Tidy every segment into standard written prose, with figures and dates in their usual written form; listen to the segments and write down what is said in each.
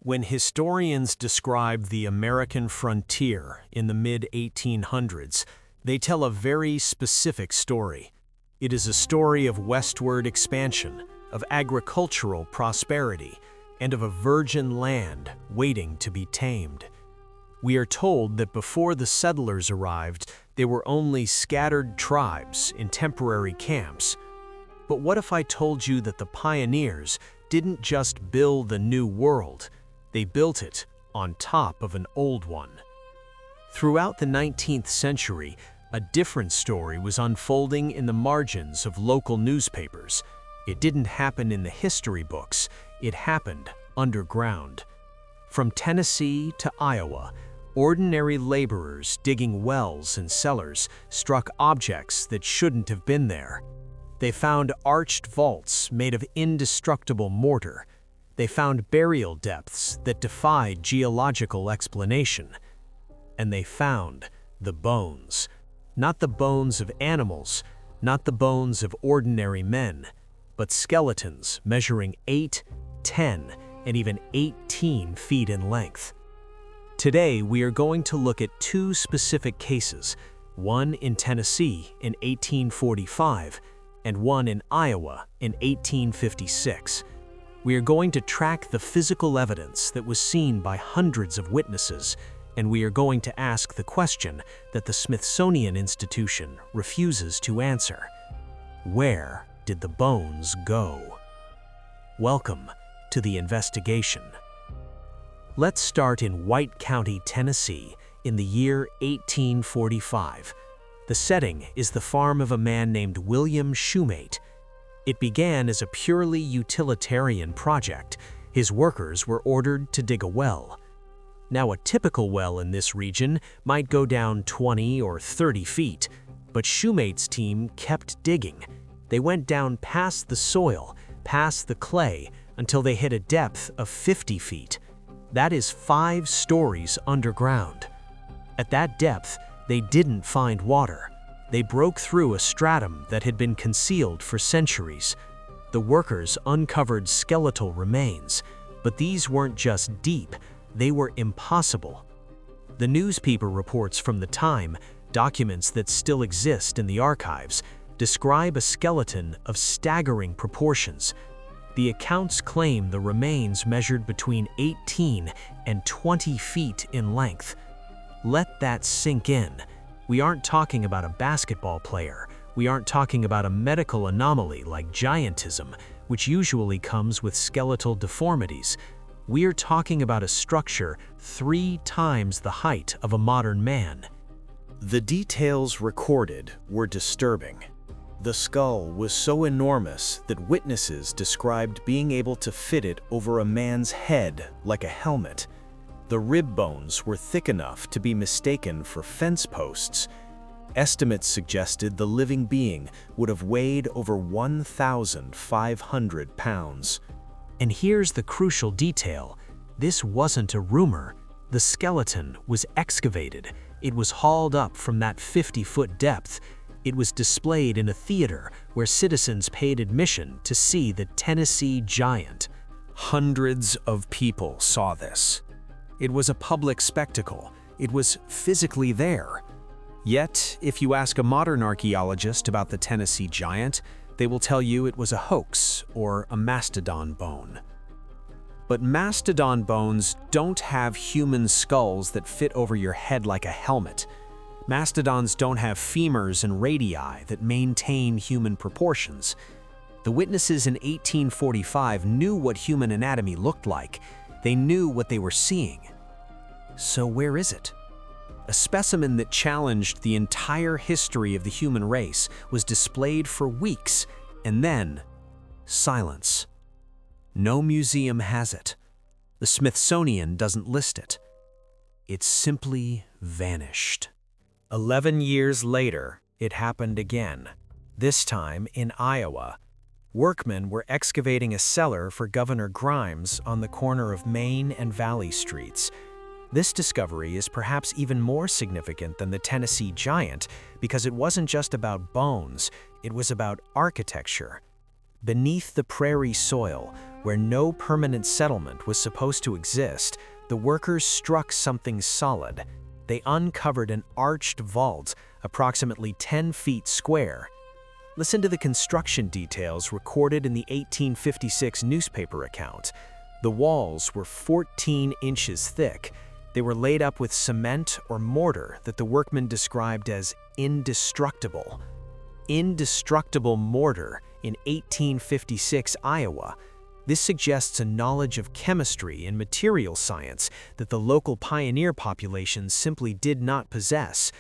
When historians describe the American frontier in the mid-1800s, they tell a very specific story. It is a story of westward expansion, of agricultural prosperity, and of a virgin land waiting to be tamed. We are told that before the settlers arrived, they were only scattered tribes in temporary camps. But what if I told you that the pioneers didn't just build a new world, they built it on top of an old one? Throughout the 19th century, a different story was unfolding in the margins of local newspapers. It didn't happen in the history books, it happened underground. From Tennessee to Iowa, ordinary laborers digging wells and cellars struck objects that shouldn't have been there. They found arched vaults made of indestructible mortar. They found burial depths that defied geological explanation. And they found the bones. Not the bones of animals, not the bones of ordinary men, but skeletons measuring 8, 10, and even 18 feet in length. Today, we are going to look at two specific cases, one in Tennessee in 1845 and one in Iowa in 1856. We are going to track the physical evidence that was seen by hundreds of witnesses, and we are going to ask the question that the Smithsonian Institution refuses to answer. Where did the bones go? Welcome to the investigation. Let's start in White County, Tennessee, in the year 1845. The setting is the farm of a man named William Shumate. It began as a purely utilitarian project. His workers were ordered to dig a well. Now, a typical well in this region might go down 20 or 30 feet, but Shumate's team kept digging. They went down past the soil, past the clay, until they hit a depth of 50 feet. That is 5 stories underground. At that depth, they didn't find water. They broke through a stratum that had been concealed for centuries. The workers uncovered skeletal remains, but these weren't just deep, they were impossible. The newspaper reports from the time, documents that still exist in the archives, describe a skeleton of staggering proportions. The accounts claim the remains measured between 18 and 20 feet in length. Let that sink in. We aren't talking about a basketball player. We aren't talking about a medical anomaly like giantism, which usually comes with skeletal deformities. We're talking about a structure 3 times the height of a modern man. The details recorded were disturbing. The skull was so enormous that witnesses described being able to fit it over a man's head like a helmet. The rib bones were thick enough to be mistaken for fence posts. Estimates suggested the living being would have weighed over 1,500 pounds. And here's the crucial detail. This wasn't a rumor. The skeleton was excavated. It was hauled up from that 50-foot depth. It was displayed in a theater where citizens paid admission to see the Tennessee giant. Hundreds of people saw this. It was a public spectacle. It was physically there. Yet, if you ask a modern archaeologist about the Tennessee giant, they will tell you it was a hoax or a mastodon bone. But mastodon bones don't have human skulls that fit over your head like a helmet. Mastodons don't have femurs and radii that maintain human proportions. The witnesses in 1845 knew what human anatomy looked like. They knew what they were seeing. So where is it? A specimen that challenged the entire history of the human race was displayed for weeks, and then silence. No museum has it. The Smithsonian doesn't list it. It simply vanished. 11 years later, it happened again, this time in Iowa. Workmen were excavating a cellar for Governor Grimes on the corner of Main and Valley Streets. This discovery is perhaps even more significant than the Tennessee giant because it wasn't just about bones, it was about architecture. Beneath the prairie soil, where no permanent settlement was supposed to exist, the workers struck something solid. They uncovered an arched vault, approximately 10 feet square. Listen to the construction details recorded in the 1856 newspaper account. The walls were 14 inches thick. They were laid up with cement or mortar that the workmen described as indestructible. Indestructible mortar in 1856 Iowa. This suggests a knowledge of chemistry and material science that the local pioneer population simply did not possess.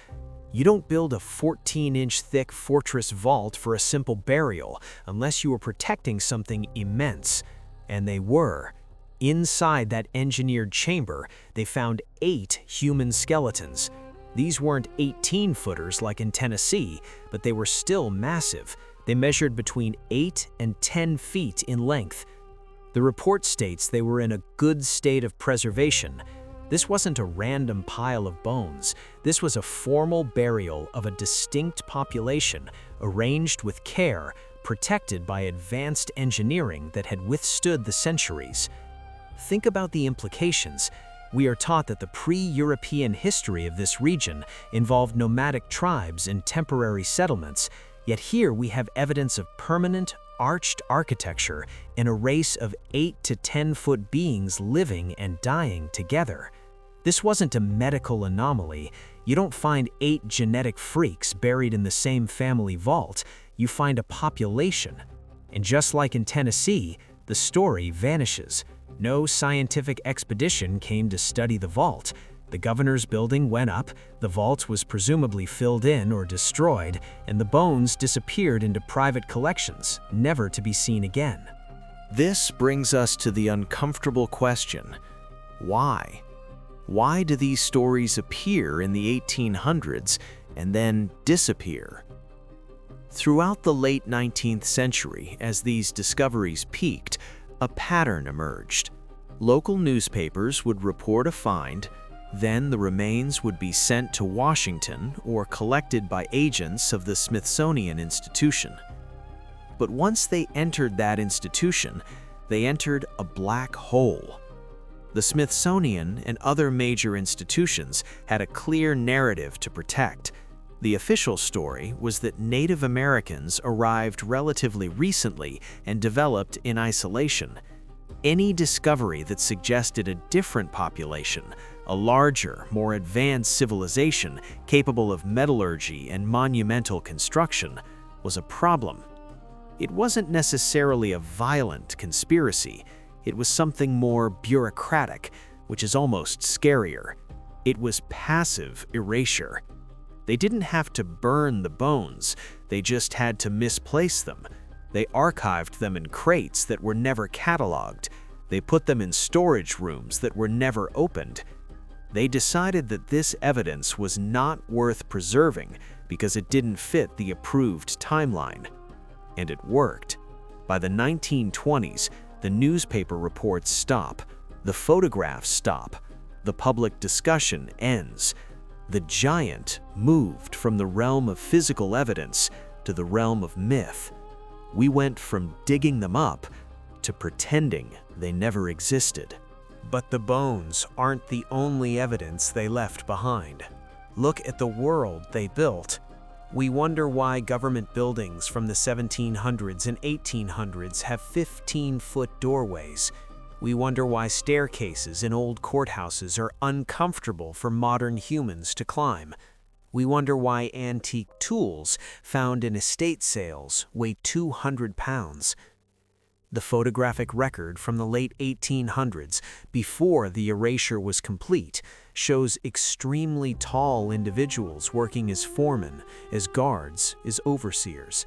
You don't build a 14-inch thick fortress vault for a simple burial unless you were protecting something immense. And they were. Inside that engineered chamber, they found 8 human skeletons. These weren't 18-footers like in Tennessee, but they were still massive. They measured between 8 and 10 feet in length. The report states they were in a good state of preservation. This wasn't a random pile of bones. This was a formal burial of a distinct population, arranged with care, protected by advanced engineering that had withstood the centuries. Think about the implications. We are taught that the pre-European history of this region involved nomadic tribes and temporary settlements, yet here we have evidence of permanent, arched architecture and a race of 8 to 10-foot beings living and dying together. This wasn't a medical anomaly. You don't find 8 genetic freaks buried in the same family vault. You find a population. And just like in Tennessee, the story vanishes. No scientific expedition came to study the vault. The governor's building went up, the vault was presumably filled in or destroyed, and the bones disappeared into private collections, never to be seen again. This brings us to the uncomfortable question: why? Why do these stories appear in the 1800s and then disappear? Throughout the late 19th century, as these discoveries peaked, a pattern emerged. Local newspapers would report a find, then the remains would be sent to Washington or collected by agents of the Smithsonian Institution. But once they entered that institution, they entered a black hole. The Smithsonian and other major institutions had a clear narrative to protect. The official story was that Native Americans arrived relatively recently and developed in isolation. Any discovery that suggested a different population, a larger, more advanced civilization capable of metallurgy and monumental construction, was a problem. It wasn't necessarily a violent conspiracy. It was something more bureaucratic, which is almost scarier. It was passive erasure. They didn't have to burn the bones, they just had to misplace them. They archived them in crates that were never cataloged. They put them in storage rooms that were never opened. They decided that this evidence was not worth preserving because it didn't fit the approved timeline. And it worked. By the 1920s, the newspaper reports stop, the photographs stop, the public discussion ends. The giant moved from the realm of physical evidence to the realm of myth. We went from digging them up to pretending they never existed. But the bones aren't the only evidence they left behind. Look at the world they built. We wonder why government buildings from the 1700s and 1800s have 15-foot doorways. We wonder why staircases in old courthouses are uncomfortable for modern humans to climb. We wonder why antique tools found in estate sales weigh 200 pounds. The photographic record from the late 1800s, before the erasure was complete, shows extremely tall individuals working as foremen, as guards, as overseers.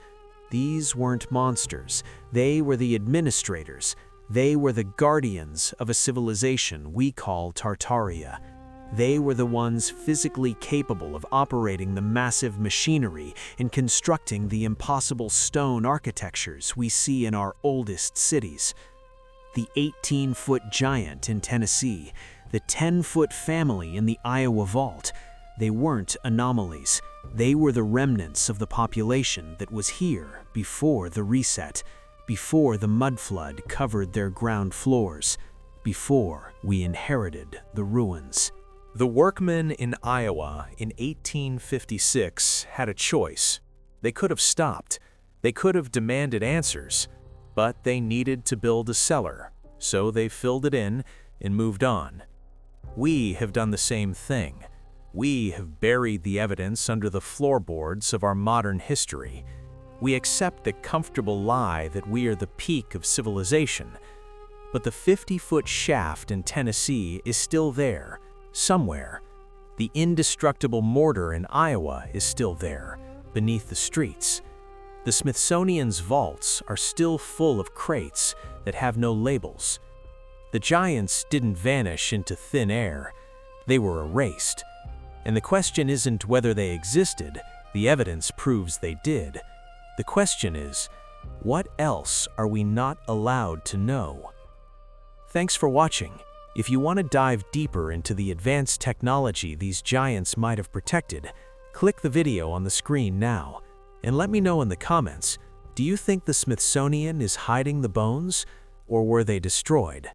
These weren't monsters. They were the administrators. They were the guardians of a civilization we call Tartaria. They were the ones physically capable of operating the massive machinery and constructing the impossible stone architectures we see in our oldest cities. The 18-foot giant in Tennessee, the 10-foot family in the Iowa vault, they weren't anomalies. They were the remnants of the population that was here before the reset. before the mud flood covered their ground floors, before we inherited the ruins. The workmen in Iowa in 1856 had a choice. They could have stopped. They could have demanded answers, but they needed to build a cellar, so they filled it in and moved on. We have done the same thing. We have buried the evidence under the floorboards of our modern history. We accept the comfortable lie that we are the peak of civilization. But the 50-foot shaft in Tennessee is still there, somewhere. The indestructible mortar in Iowa is still there, beneath the streets. The Smithsonian's vaults are still full of crates that have no labels. The giants didn't vanish into thin air. They were erased. And the question isn't whether they existed. The evidence proves they did. The question is, what else are we not allowed to know? Thanks for watching. If you want to dive deeper into the advanced technology these giants might have protected, click the video on the screen now. And let me know in the comments, do you think the Smithsonian is hiding the bones, or were they destroyed?